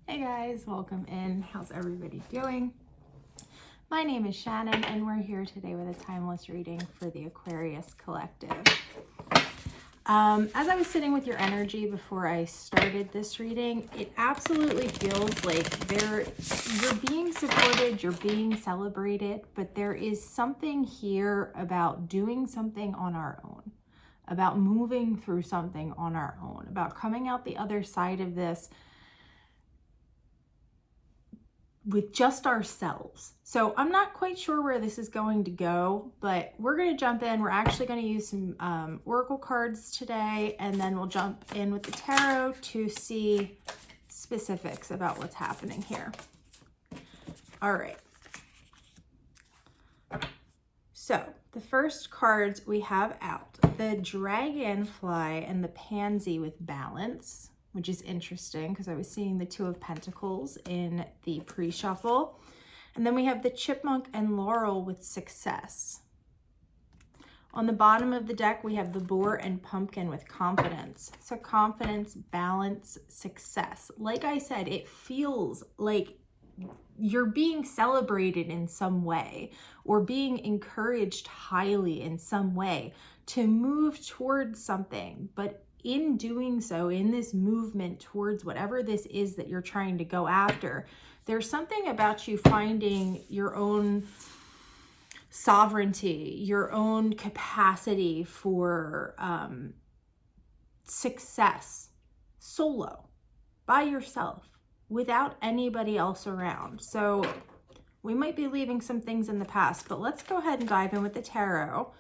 Hey guys, welcome in. How's everybody doing? My name is Shannon and we're here today with a timeless reading for the Aquarius Collective. As I was sitting with your energy before I started this reading, it absolutely feels like you're being supported, you're being celebrated, but there is something here about doing something on our own, about moving through something on our own, about coming out the other side of this with just ourselves. So I'm not quite sure where this is going to go, but we're going to jump in. We're actually going to use some oracle cards today, and then we'll jump in with the tarot to see specifics about what's happening here. All right. So the first cards we have out, the dragonfly and the pansy with balance, which is interesting because I was seeing the Two of Pentacles in the pre-shuffle. And then we have the chipmunk and laurel with success. On the bottom of the deck, we have the boar and pumpkin with confidence. So confidence, balance, success. Like I said, it feels like you're being celebrated in some way or being encouraged highly in some way to move towards something. But in doing so, in this movement towards whatever this is that you're trying to go after, there's something about you finding your own sovereignty, your own capacity for success solo, by yourself, without anybody else around. So we might be leaving some things in the past, but let's go ahead and dive in with the tarot.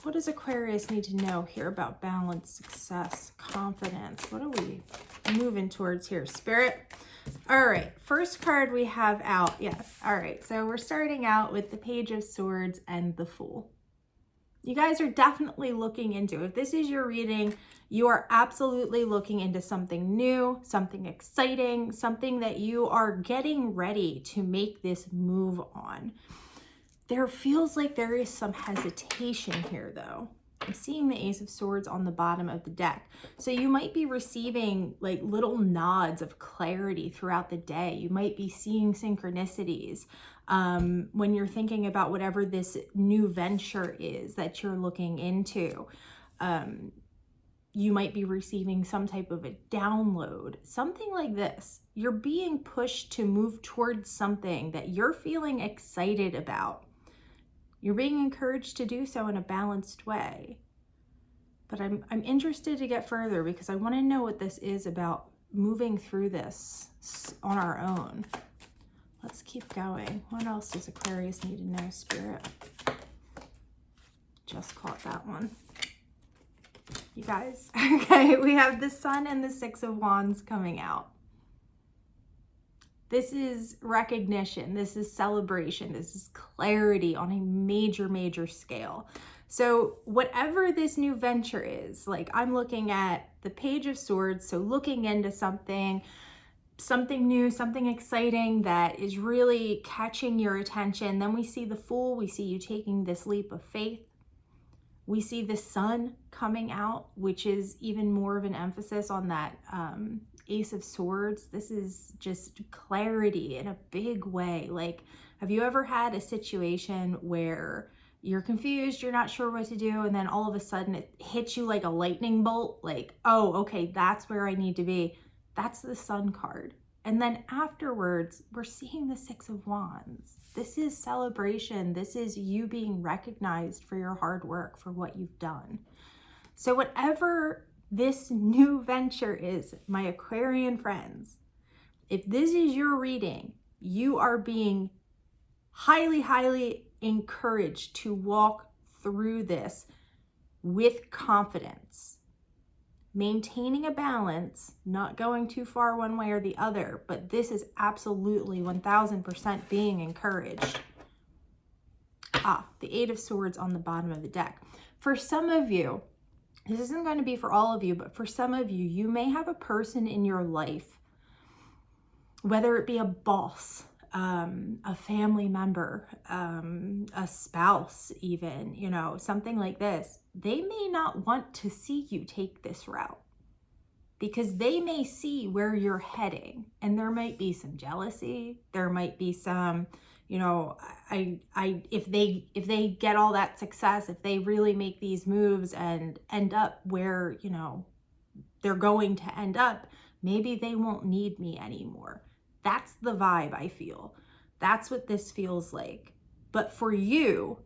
What does Aquarius need to know here about balance, success, confidence? What are we moving towards here, Spirit? All right, first card we have out. Yes, all right, so we're starting out with the Page of Swords and the Fool. You guys are definitely looking into, if this is your reading, you are absolutely looking into something new, something exciting, something that you are getting ready to make this move on. There feels like there is some hesitation here though. I'm seeing the Ace of Swords on the bottom of the deck. So you might be receiving like little nods of clarity throughout the day. You might be seeing synchronicities when you're thinking about whatever this new venture is that you're looking into. You might be receiving some type of a download, something like this. You're being pushed to move towards something that you're feeling excited about. You're being encouraged to do so in a balanced way. But I'm interested to get further because I want to know what this is about moving through this on our own. Let's keep going. What else does Aquarius need to know, Spirit? Just caught that one. You guys, okay, we have the Sun and the Six of Wands coming out. This is recognition, this is celebration, this is clarity on a major, major scale. So whatever this new venture is, like I'm looking at the Page of Swords, so looking into something new, something exciting that is really catching your attention. Then we see the Fool, we see you taking this leap of faith. We see the Sun coming out, which is even more of an emphasis on that Ace of Swords. This is just clarity in a big way. Like, have you ever had a situation where you're confused, you're not sure what to do, and then all of a sudden it hits you like a lightning bolt? Like, oh, okay, that's where I need to be. That's the Sun card. And then afterwards, we're seeing the Six of Wands. This is celebration. This is you being recognized for your hard work, for what you've done. So whatever this new venture is, my Aquarian friends, if this is your reading, you are being highly, highly encouraged to walk through this with confidence. Maintaining a balance, not going too far one way or the other, but this is absolutely 1000% being encouraged. The Eight of Swords on the bottom of the deck. For some of you, this isn't going to be for all of you, but for some of you, you may have a person in your life, whether it be a boss, a family member, a spouse even, you know, something like this. They may not want to see you take this route. because they may see where you're heading, and there might be some jealousy. There might be some, you know, if they get all that success, if they really make these moves and end up where, you know, they're going to end up, maybe they won't need me anymore. That's the vibe I feel. That's what this feels like. But for you,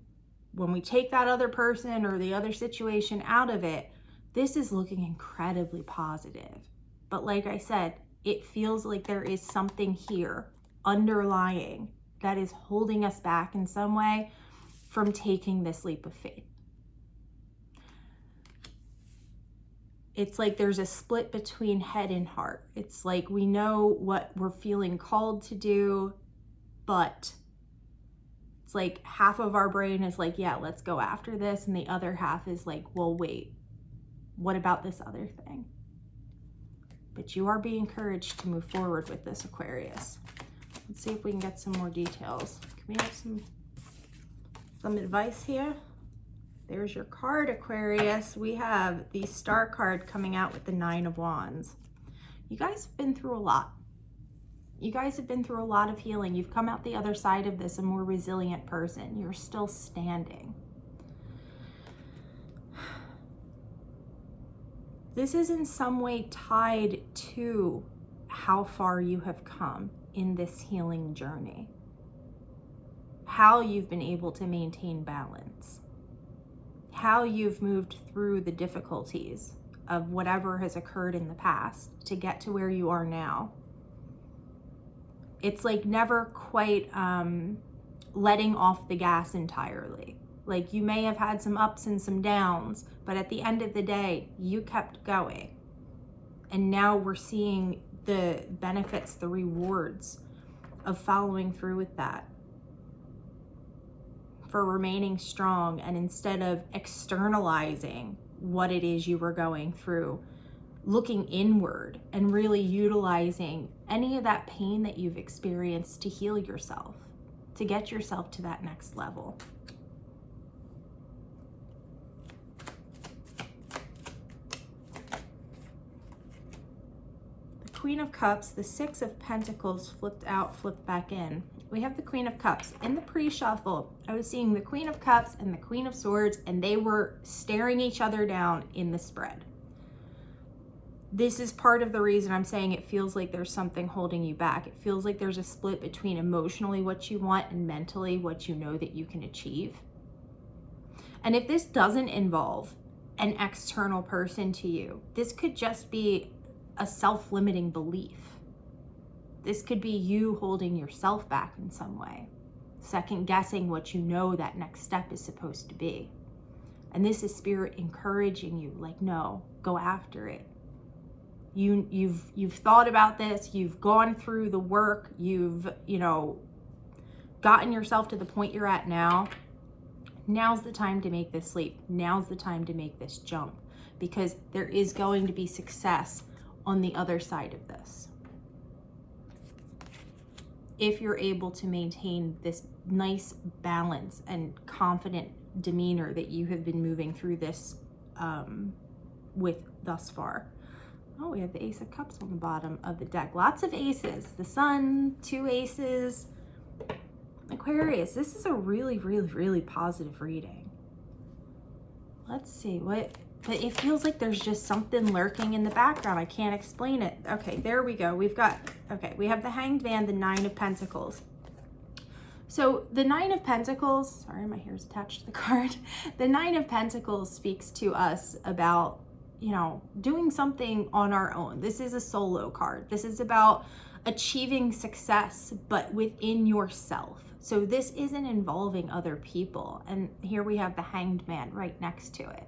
when we take that other person or the other situation out of it, this is looking incredibly positive. But like I said, it feels like there is something here underlying that is holding us back in some way from taking this leap of faith. It's like there's a split between head and heart. It's like we know what we're feeling called to do, but it's like half of our brain is like, yeah, let's go after this. And the other half is like, well, wait, what about this other thing? But you are being encouraged to move forward with this, Aquarius. Let's see if we can get some more details. Can we have some advice here? There's your card, Aquarius. We have the Star card coming out with the 9 of Wands. You guys have been through a lot. You guys have been through a lot of healing. You've come out the other side of this a more resilient person. You're still standing. This is in some way tied to how far you have come in this healing journey. How you've been able to maintain balance. How you've moved through the difficulties of whatever has occurred in the past to get to where you are now. It's like never quite letting off the gas entirely. Like you may have had some ups and some downs, but at the end of the day, you kept going. And now we're seeing the benefits, the rewards of following through with that. For remaining strong, and instead of externalizing what it is you were going through, looking inward and really utilizing any of that pain that you've experienced to heal yourself, to get yourself to that next level. The Queen of Cups, the 6 of Pentacles flipped out, flipped back in. We have the Queen of Cups. In the pre-shuffle, I was seeing the Queen of Cups and the Queen of Swords, and they were staring each other down in the spread. This is part of the reason I'm saying it feels like there's something holding you back. It feels like there's a split between emotionally what you want and mentally what you know that you can achieve. And if this doesn't involve an external person to you, this could just be a self-limiting belief. This could be you holding yourself back in some way, second guessing what you know that next step is supposed to be. And this is Spirit encouraging you, like, no, go after it. You've thought about this, you've gone through the work, you've, gotten yourself to the point you're at now. Now's the time to make this leap. Now's the time to make this jump, because there is going to be success on the other side of this. If you're able to maintain this nice balance and confident demeanor that you have been moving through this with thus far. Oh, we have the Ace of Cups on the bottom of the deck. Lots of aces. The Sun, 2 aces. Aquarius, this is a really, really, really positive reading. Let's see but it feels like there's just something lurking in the background. I can't explain it. Okay, there we go. We have the Hanged Man, the 9 of Pentacles. So the 9 of Pentacles, sorry, my hair's attached to the card. The 9 of Pentacles speaks to us about, doing something on our own. This is a solo card. This is about achieving success, but within yourself. So this isn't involving other people. And here we have the Hanged Man right next to it.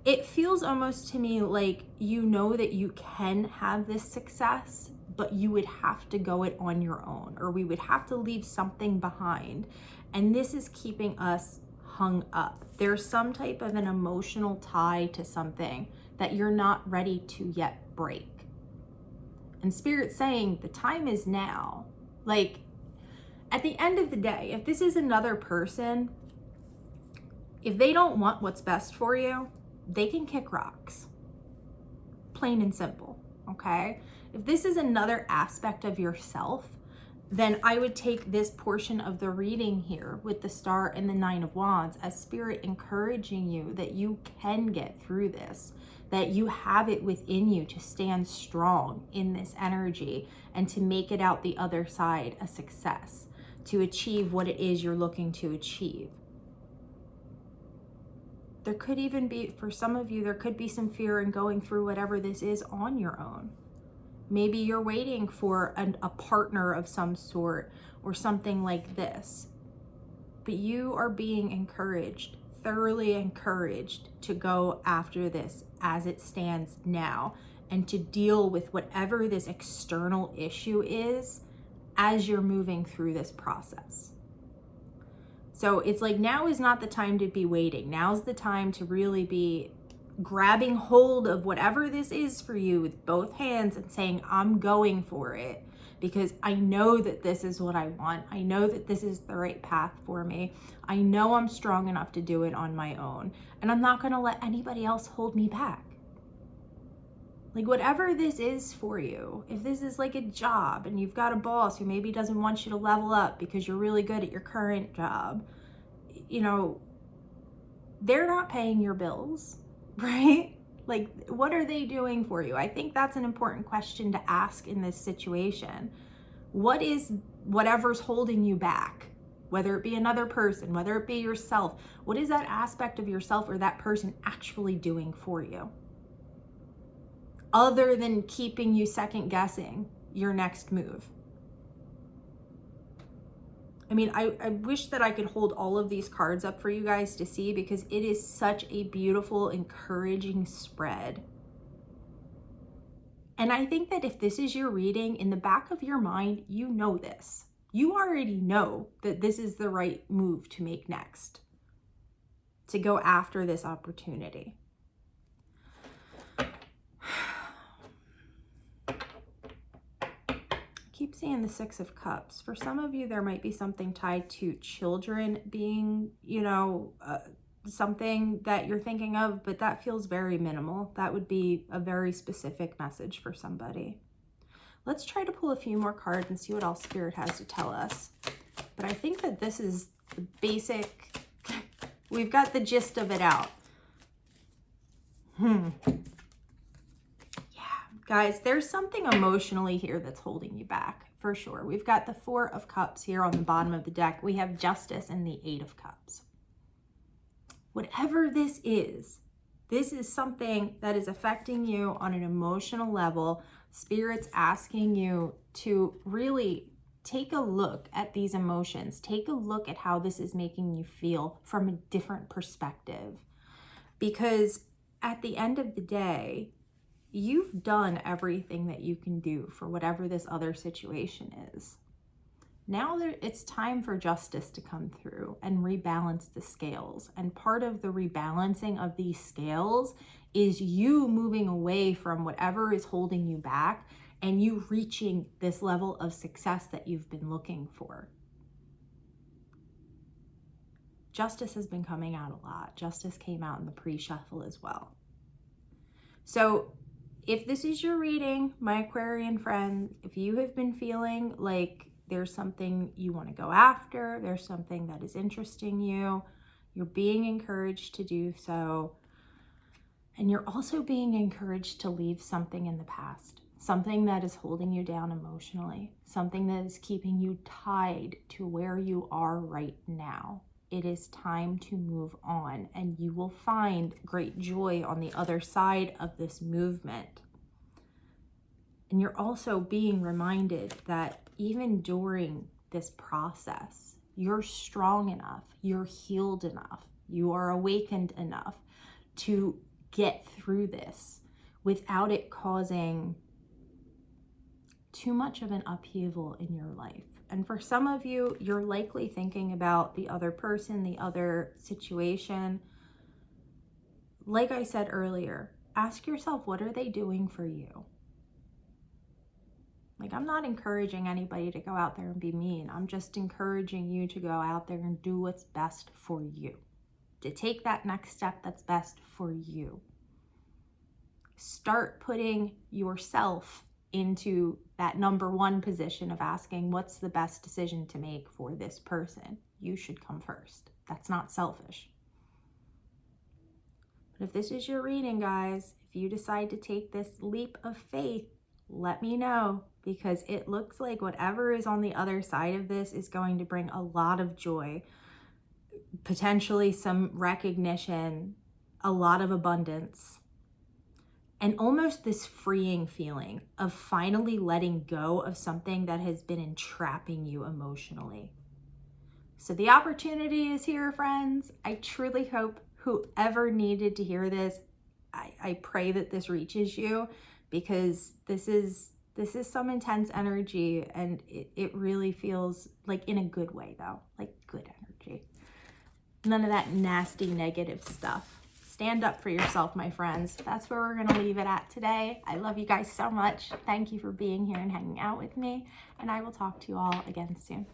It feels almost to me like you know that you can have this success, but you would have to go it on your own, or we would have to leave something behind. And this is keeping us hung up. There's some type of an emotional tie to something that you're not ready to yet break. And Spirit's saying the time is now. Like, at the end of the day, if this is another person, if they don't want what's best for you, they can kick rocks. Plain and simple. okay? If this is another aspect of yourself, then I would take this portion of the reading here with the Star and the Nine of Wands as Spirit encouraging you that you can get through this, that you have it within you to stand strong in this energy and to make it out the other side a success, to achieve what it is you're looking to achieve. There could even be, for some of you, there could be some fear in going through whatever this is on your own. Maybe you're waiting for a partner of some sort or something like this. But you are being encouraged, thoroughly encouraged, to go after this as it stands now and to deal with whatever this external issue is as you're moving through this process. So it's like now is not the time to be waiting. Now's the time to really be grabbing hold of whatever this is for you with both hands and saying, I'm going for it because I know that this is what I want. I know that this is the right path for me. I know I'm strong enough to do it on my own, and I'm not going to let anybody else hold me back. Like whatever this is for you, if this is like a job and you've got a boss who maybe doesn't want you to level up because you're really good at your current job, you know, they're not paying your bills. Right? Like, what are they doing for you? I think that's an important question to ask in this situation. What is whatever's holding you back? Whether it be another person, whether it be yourself, what is that aspect of yourself or that person actually doing for you? Other than keeping you second guessing your next move. I mean, I wish that I could hold all of these cards up for you guys to see because it is such a beautiful, encouraging spread. And I think that if this is your reading, in the back of your mind, you know this. You already know that this is the right move to make next, to go after this opportunity. Keep seeing the Six of Cups. For some of you, there might be something tied to children being, you know, something that you're thinking of, but that feels very minimal. That would be a very specific message for somebody. Let's try to pull a few more cards and see what all Spirit has to tell us. But I think that this is the basic, we've got the gist of it out. Guys, there's something emotionally here that's holding you back, for sure. We've got the Four of Cups here on the bottom of the deck. We have Justice and the Eight of Cups. Whatever this is something that is affecting you on an emotional level. Spirit's asking you to really take a look at these emotions. Take a look at how this is making you feel from a different perspective. Because at the end of the day, you've done everything that you can do for whatever this other situation is. Now it's time for justice to come through and rebalance the scales. And part of the rebalancing of these scales is you moving away from whatever is holding you back and you reaching this level of success that you've been looking for. Justice has been coming out a lot. Justice came out in the pre-shuffle as well. So if this is your reading, my Aquarian friend, if you have been feeling like there's something you want to go after, there's something that is interesting you, you're being encouraged to do so. And you're also being encouraged to leave something in the past, something that is holding you down emotionally, something that is keeping you tied to where you are right now. It is time to move on, and you will find great joy on the other side of this movement. And you're also being reminded that even during this process, you're strong enough, you're healed enough, you are awakened enough to get through this without it causing too much of an upheaval in your life. And for some of you, you're likely thinking about the other person, the other situation. Like I said earlier, ask yourself, what are they doing for you? Like, I'm not encouraging anybody to go out there and be mean. I'm just encouraging you to go out there and do what's best for you, to take that next step that's best for you. Start putting yourself into that number one position of asking, what's the best decision to make for this person? You should come first. That's not selfish. But if this is your reading, guys, if you decide to take this leap of faith, let me know, because it looks like whatever is on the other side of this is going to bring a lot of joy, potentially some recognition, a lot of abundance, and almost this freeing feeling of finally letting go of something that has been entrapping you emotionally. So the opportunity is here, friends. I truly hope whoever needed to hear this, I pray that this reaches you, because this is some intense energy, and it really feels like, in a good way though, like good energy. None of that nasty negative stuff. Stand up for yourself, my friends. That's where we're going to leave it at today. I love you guys so much. Thank you for being here and hanging out with me, and I will talk to you all again soon.